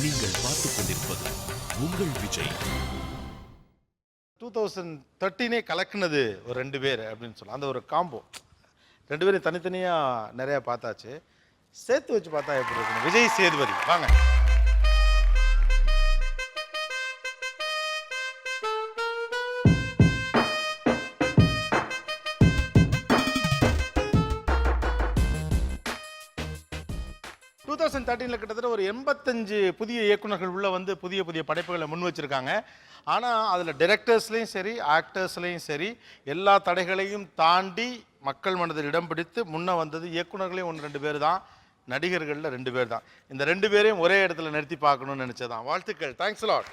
நீங்கள் பார்த்துக் கொண்டிருப்பது உங்கள் விஜய். 2013 கலக்குனது ஒரு 2 பேர் அப்படின்னு சொல்லலாம். அந்த ஒரு காம்போ 2 பேரும் தனித்தனியாக நிறையா பார்த்தாச்சு. சேர்த்து வச்சு பார்த்தா எப்படி இருக்கணும்? விஜய் சேதுபதி வாங்க. டூ 2013 கிட்டத்தட்ட ஒரு 85 புதிய இயக்குநர்கள் உள்ள வந்து புதிய புதிய படைப்புகளை முன் வச்சிருக்காங்க. ஆனால் அதில் டைரக்டர்ஸ்லையும் சரி ஆக்டர்ஸ்லையும் சரி எல்லா தடைகளையும் தாண்டி மக்கள் மனதில் இடம் பிடித்து முன்ன வந்தது இயக்குநர்களையும் 1-2 பேர் தான், நடிகர்களில் 2 பேர் தான். இந்த 2 பேரையும் ஒரே இடத்துல நிறுத்தி பார்க்கணும்னு நினச்சதான். வாழ்த்துக்கள். Thanks lot.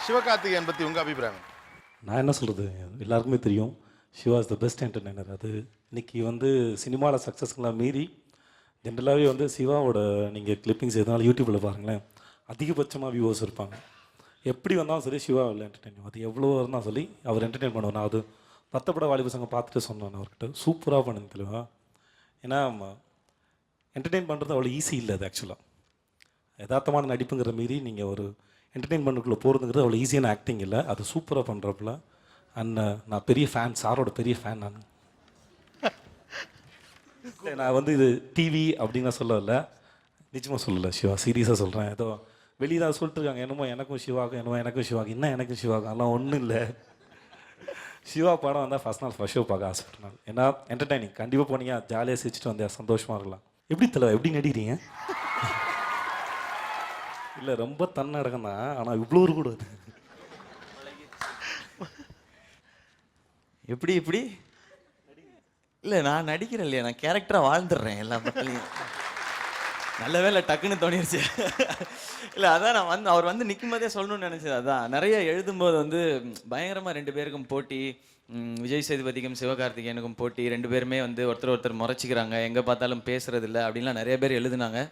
சிவகார்த்திகேயன் பற்றி உங்கள் அபிப்பிராயம்? நான் என்ன சொல்கிறது, எல்லாருக்குமே தெரியும் Siva is the best entertainer. அது இன்றைக்கி வந்து சினிமாவில் சக்ஸஸ்லாம் மீறி ஜென்ரலாகவே வந்து சிவாவோட நீங்கள் கிளிப்பிங்ஸ் எதனால யூடியூப்பில் பாருங்களேன், அதிகபட்சமாக வியூவர்ஸ் இருப்பாங்க. எப்படி வந்தாலும் சரி சிவா இல்லை என்டர்டைன், அது எவ்வளோ இருந்தால் சொல்லி அவர் என்டர்டெயின் பண்ணுவார். நான் அது பத்தப்பட வாலிப சங்கம் பார்த்துட்டு சொன்னேன் அவர்கிட்ட, சூப்பராக பண்ணுங்க தெளிவா. ஏன்னா என்டர்டெயின் பண்ணுறது அவ்வளோ ஈஸி இல்லை. அது ஆக்சுவலாக யதார்த்தமான நடிப்புங்கிற மீறி நீங்கள் ஒரு என்டர்டெயின்மெண்ட்டுக்குள்ளே போகிறதுங்கிறது அவ்வளோ ஈஸியான ஆக்டிங் இல்லை. அது சூப்பராக பண்ணுறப்பல. அண்ட் நான் பெரிய ஃபேன், சாரோட பெரிய ஃபேன் நான். நான் வந்து இது டிவி அப்படின்னு நான் சொல்லலை, நிஜமாக சொல்லலை சிவா, சீரியஸாக சொல்கிறேன். ஏதோ வெளியே தான் சொல்லிட்டு இருக்காங்க என்னமோ எனக்கும் சிவாக்கும், என்னமோ எனக்கும் சிவாக்கும், என்ன எனக்கும் சிவாக்கும், அதெல்லாம் ஒன்றும் இல்லை. சிவா படம் வந்தால் ஃபஸ்ட் நாள் ஃபஸ்ட் ஷோ பார்க்க ஆசைப்பட்டேன். ஏன்னா என்டர்டைனிங், கண்டிப்பாக போனீங்க ஜாலியாக சிரிச்சிட்டு வந்தேன், சந்தோஷமாக இருக்கலாம். எப்படி தலை எப்படி நடிக்கிறீங்க? இல்லை ரொம்ப தன்னடகம் தான், ஆனால் இவ்வளோ இருக்கக்கூடாது. எப்படி எப்படி இல்லை, நான் நடிக்கிறேன் இல்லையா, நான் கேரக்டராக வாழ்ந்துடுறேன் எல்லா பக்கத்துலையும். நல்ல வேலை டக்குன்னு தோணிருச்சு. இல்லை அதான் நான் வந்து அவர் வந்து நிற்கும் போதே சொல்லணும்னு நினச்சது. அதான் நிறைய எழுதும்போது வந்து பயங்கரமாக 2 பேருக்கும் போட்டி, விஜய் சேதுபதிக்கும் சிவகார்த்திகேயனுக்கும் போட்டி, 2 பேருமே வந்து ஒருத்தர் முறைச்சிக்கிறாங்க, எங்கே பார்த்தாலும் பேசுறது இல்லை அப்படின்லாம் நிறைய பேர் எழுதுனாங்க.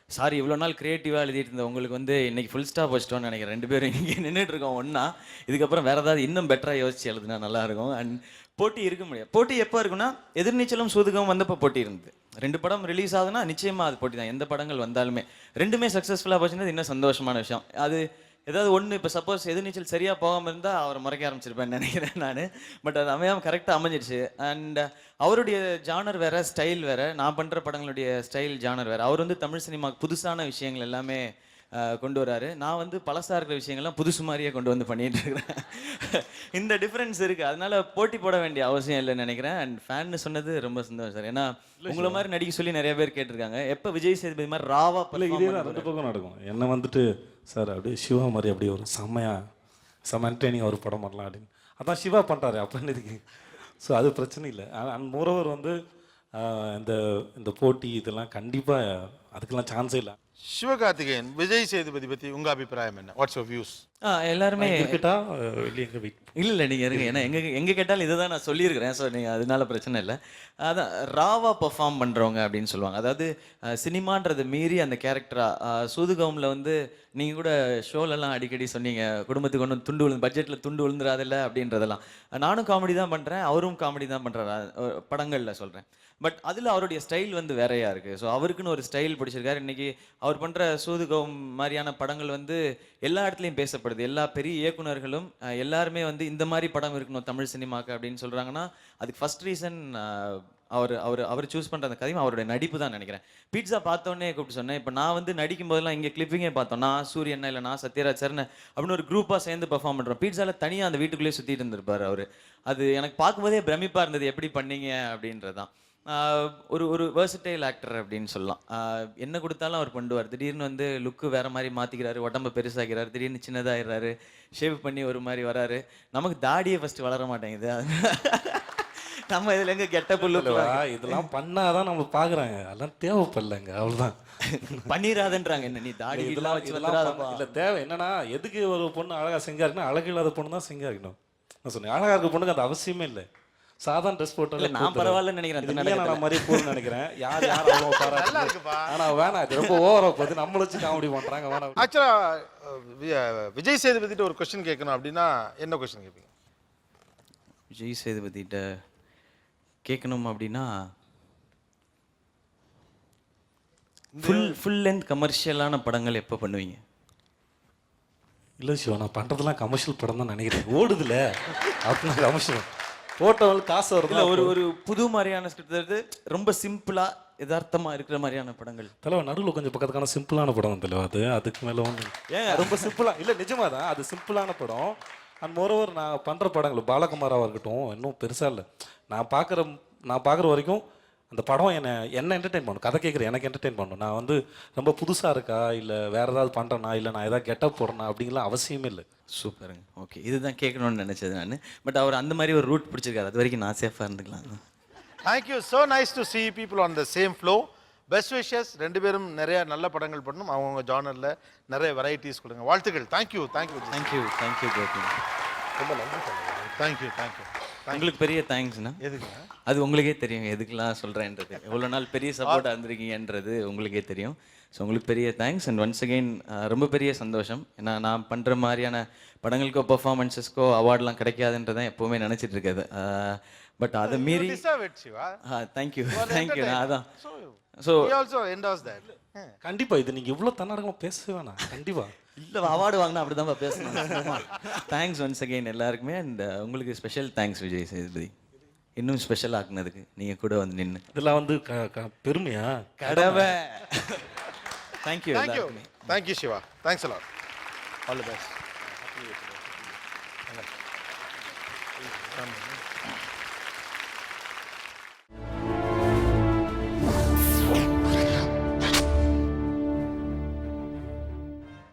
சாரி, இவ்வளோ நாள் க்ரியேட்டிவாக எழுதிட்டு இருந்த உங்களுக்கு வந்து இன்றைக்கி ஃபுல் ஸ்டாப் வச்சிட்டோன்னு நினைக்கிறேன். 2 பேரும் இங்கே நின்றுட்டு இருக்கோம் ஒன்றா. இதுக்கப்புறம் வேறு ஏதாவது இன்னும் பெட்டராக யோசிச்சு எழுதுனா நல்லாயிருக்கும். அண்ட் போட்டி இருக்க முடியாது. போட்டி எப்போ இருக்குன்னா, எதிர்நீச்சலும் சூதுகவும் வந்தப்போ போட்டி இருந்தது. 2 படம் ரிலீஸ் ஆகுதுன்னா நிச்சயமாக அது போட்டி தான். எந்த படங்கள் வந்தாலுமே 2மே சக்ஸஸ்ஃபுல்லாக போச்சுன்றது இன்னும் சந்தோஷமான விஷயம். அது ஏதாவது ஒன்று இப்போ சப்போஸ் எதிர்நீச்சல் சரியாக போகாமல் இருந்தால் அவரை முறைக்க ஆரம்பிச்சிருப்பேன்னு நினைக்கிறேன் நான். பட் அது அமையாமல் கரெக்டாக அமைஞ்சிடுச்சு. அண்ட் அவருடைய ஜானர் வேறு, ஸ்டைல் வேறு, நான் பண்ணுற படங்களுடைய ஸ்டைல் ஜானர் வேறு. அவர் வந்து தமிழ் சினிமாவுக்கு புதுசான விஷயங்கள் எல்லாமே கொண்டு வராரு. நான் வந்து பழசாக இருக்கிற விஷயங்கள்லாம் புதுசு மாதிரியே கொண்டு வந்து பண்ணிகிட்டு இருக்கிறேன். இந்த டிஃப்ரென்ஸ் இருக்குது. அதனால் போட்டி போட வேண்டிய அவசியம் இல்லைன்னு நினைக்கிறேன். அண்ட் ஃபேன்னு சொன்னது ரொம்ப சந்தோஷம் சார். ஏன்னா உங்களை மாதிரி நடிக்க சொல்லி நிறைய பேர் கேட்டிருக்காங்க. எப்போ விஜய் சேதுபதி மாதிரி ராவா இல்லை இதே தான் 2 பக்கம் நடக்கும். என்னை வந்துட்டு சார் அப்படியே சிவா மாதிரி அப்படியே ஒரு செம்ம என்டர்டைனிங் ஒரு படம் பண்ணலாம் அப்படின்னு அதான் சிவா பண்ணுறாரு அப்படின்னு இதுக்கு. ஸோ அது பிரச்சனை இல்லை. அண்ட் மோரோவர் வந்து இந்த போட்டி இதெல்லாம் கண்டிப்பாக அதுக்கெல்லாம் சான்ஸே இல்லை. சிவகார்த்திகேயன், விஜய் சேதுபதி பற்றி உங்கள் அபிப்பிராயம் என்ன? What's your views? எல்லாருமே கிரிக்கெட்டா வெளியே எங்கே வெயிட் இல்லை நீங்கள் இருங்க. ஏன்னா எங்கே கேட்டாலும் இதை தான் நான் சொல்லியிருக்கிறேன். ஸோ நீங்கள் அதனால பிரச்சனை இல்லை. அதான் ராவாக பெர்ஃபார்ம் பண்ணுறவங்க அப்படின்னு சொல்லுவாங்க. அதாவது சினிமான்றதை மீறி அந்த கேரக்டராக சூதுகவுமில் வந்து நீங்கள் கூட ஷோலெல்லாம் அடிக்கடி சொன்னீங்க, குடும்பத்துக்கு ஒன்றும் துண்டு விழுந்து பட்ஜெட்டில் துண்டு விழுந்துடாதில்ல அப்படின்றதெல்லாம். நானும் காமெடி தான் பண்ணுறேன், அவரும் காமெடி தான் பண்ணுறாரு படங்களில் சொல்கிறேன். பட் அதில் அவருடைய ஸ்டைல் வந்து வேறையாக இருக்குது. ஸோ அவருக்குன்னு ஒரு ஸ்டைல் பிடிச்சிருக்காரு. இன்றைக்கி அவர் பண்ணுற சூதுகம் மாதிரியான படங்கள் வந்து எல்லா இடத்துலையும் பேசப்படுது. எல்லா பெரிய இயக்குனர்களும் எல்லாருமே வந்து இந்த மாதிரி படம் இருக்கணும் தமிழ் சினிமாவுக்கு அப்படின்னு சொல்கிறாங்கன்னா, அதுக்கு ஃபஸ்ட் ரீசன் அவர் சூஸ் பண்ணுற அந்த கதையும் அவருடைய நடிப்பு தான் நினைக்கிறேன். பீட்சா பார்த்தோன்னே கூப்பிட்டு சொன்னேன். இப்போ நான் வந்து நடிக்கும் போதெல்லாம் இங்கே கிளிப்பிங்கே பார்த்தோம், நான் சூரியன் இல்லை நான் சத்யராஜ் சரண் அப்படின்னு ஒரு குரூப்பாக சேர்ந்து பெர்ஃபார்ம் பண்ணுறோம். பீட்சாவில் தனியாக அந்த வீட்டுக்குள்ளேயே சுற்றிட்டு இருந்திருப்பார் அவர். அது எனக்கு பார்க்கும்போதே பிரமிப்பாக இருந்தது, எப்படி பண்ணீங்க அப்படின்றதான். ஒரு வெர்சடைல் ஆக்டர் அப்படின்னு சொல்லலாம். என்ன கொடுத்தாலும் அவர் பண்ணுவார். திடீர்னு வந்து லுக்கு வேறு மாதிரி மாற்றிக்கிறாரு, உடம்பை பெருசாகிறாரு, திடீர்னு சின்னதாகிடுறாரு, ஷேவ் பண்ணி ஒரு மாதிரி வராரு. நமக்கு தாடியே ஃபஸ்ட்டு வளர மாட்டேங்குது. நம்ம இதில் எங்கே கெட்ட புல்லு இதெல்லாம் பண்ணாதான் நம்ம பார்க்குறாங்க, அதெல்லாம் தேவைப்படலைங்க, அவ்வளோதான். பண்ணிடாதன்றாங்க. என்ன நீ தாடி இதெல்லாம் வச்சு இல்லை தேவை என்னன்னா, எதுக்கு ஒரு பொண்ணு அழகாக செஞ்சா இருக்குன்னா, அழகு இல்லாத பொண்ணு தான் செஞ்சா இருக்கணும். நான் சொன்னேன் அழகாக இருக்க பொண்ணுக்கு அந்த அவசியமே இல்லை. சாதாரண ட்ரெஸ் போட்டால நான் பரவாயில்லன்னு நினைக்கிறேன், நான் மாதிரி போகணும்னு நினைக்கிறேன். யார் அவ்வளோ பாராட்டுப்பா, ஆனால் வேணாம், இது ரொம்ப ஓவராக பார்த்து நம்மள வச்சு காமெடி பண்ணுறாங்க, வேணாம். ஆக்சுவலாக விஜய் சேதுபதிட்டு ஒரு கொஸ்டின் கேட்கணும் அப்படின்னா என்ன கொஸ்டின் கேட்பீங்க? விஜய் சேதுபதிட்ட கேட்கணும் அப்படின்னா ஃபுல் லென்த் கமர்ஷியலான படங்கள் எப்போ பண்ணுவீங்க? இல்லை சிவா, நான் பண்ணுறதுலாம் கமர்ஷியல் படம் தான் நினைக்கிறேன். ஓடுதுல அப்படின்னா கமர்ஷியல் போட்டவங்களுக்கு காசு வருது. இல்லை, ஒரு புது மாதிரியான ஸ்கிரிப்ட், ரொம்ப சிம்பிளா யதார்த்தமா இருக்கிற மாதிரியான படங்கள். தலைவா நடுவில் கொஞ்சம் பக்கத்துக்கான சிம்பிளான படம் தலைவா. அது அதுக்கு மேலே ஒன்று ஏன் ரொம்ப சிம்பிளாக இல்லை, நிஜமாக தான் அது சிம்பிளான படம். அண்ட் மோரோவர் நான் பண்ணுற படங்கள் பாலகுமாராவாக இருக்கட்டும் இன்னும் பெருசாக இல்லை. நான் பார்க்குற வரைக்கும் அந்த படம் என்ன என்டர்டெயின் பண்ணும், கதை கேட்குற எனக்கு என்டர்டெயின் பண்ணும். நான் வந்து ரொம்ப புதுசாக இருக்கா இல்லை வேறு ஏதாவது பண்ணுறேன்னா இல்லை நான் ஏதாவது கெட்டப் போடுறேன்னா அப்படிங்கலாம் அவசியமே இல்லை. சூப்பருங்க. ஓகே, இதுதான் கேட்கணும்னு நினச்சது நான். பட் அவர் அந்த மாதிரி ஒரு ரூட் பிடிச்சிருக்காரு, அது வரைக்கும் நான் சேஃபாக இருந்துக்கலாம். Thank you. So nice to see people on the same flow. Best wishes. ரெண்டு பேரும் நிறைய நல்ல படங்கள் பண்ணணும், அவங்கவுங்க ஜானரில் நிறைய வெரைட்டிஸ் கொடுங்க. வாழ்த்துக்கள். Thank you thank you Gopi. ரொம்ப நன்றி. தேங்க்யூ. உங்களுக்கு பெரிய தேங்க்ஸ்ண்ணா. எதுக்குங்க? அது உங்களுக்கே தெரியும் எதுக்கெல்லாம் சொல்கிறேன்றது. எவ்வளோ நாள் பெரிய சப்போர்ட்டாக இருந்திருக்கீங்கன்றது உங்களுக்கே தெரியும். ஸோ உங்களுக்கு பெரிய தேங்க்ஸ். அண்ட் ஒன்ஸ் அகெயின் ரொம்ப பெரிய சந்தோஷம். ஏன்னா நான் பண்ணுற மாதிரியான படங்களுக்கோ பர்ஃபார்மன்ஸஸ்க்கோ அவார்ட்லாம் கிடைக்காதுன்றதான் எப்போவுமே நினச்சிட்டு இருக்காது. பட் அதை மீறி தேங்க்யூ. நான் அதான் ஸோ கண்டிப்பாக இது நீங்கள் இவ்வளோ தன்னடங்கமாக பேசவே வேணாம். கண்டிப்பாக இல்லை, அவார்டு வாங்கினா அப்படி தான் பேசணும். தேங்க்ஸ் ஒன்ஸ் அகெயின் எல்லாருக்குமே. அண்ட் உங்களுக்கு ஸ்பெஷல் தேங்க்ஸ் விஜய் சேதுபதி, இன்னும் ஸ்பெஷல் ஆக்குனதுக்கு நீங்கள் கூட வந்து நின்று. இதெல்லாம் வந்து பெருமையா கடவை. Thank you. Thank you Siva. Thanks a lot. All the best.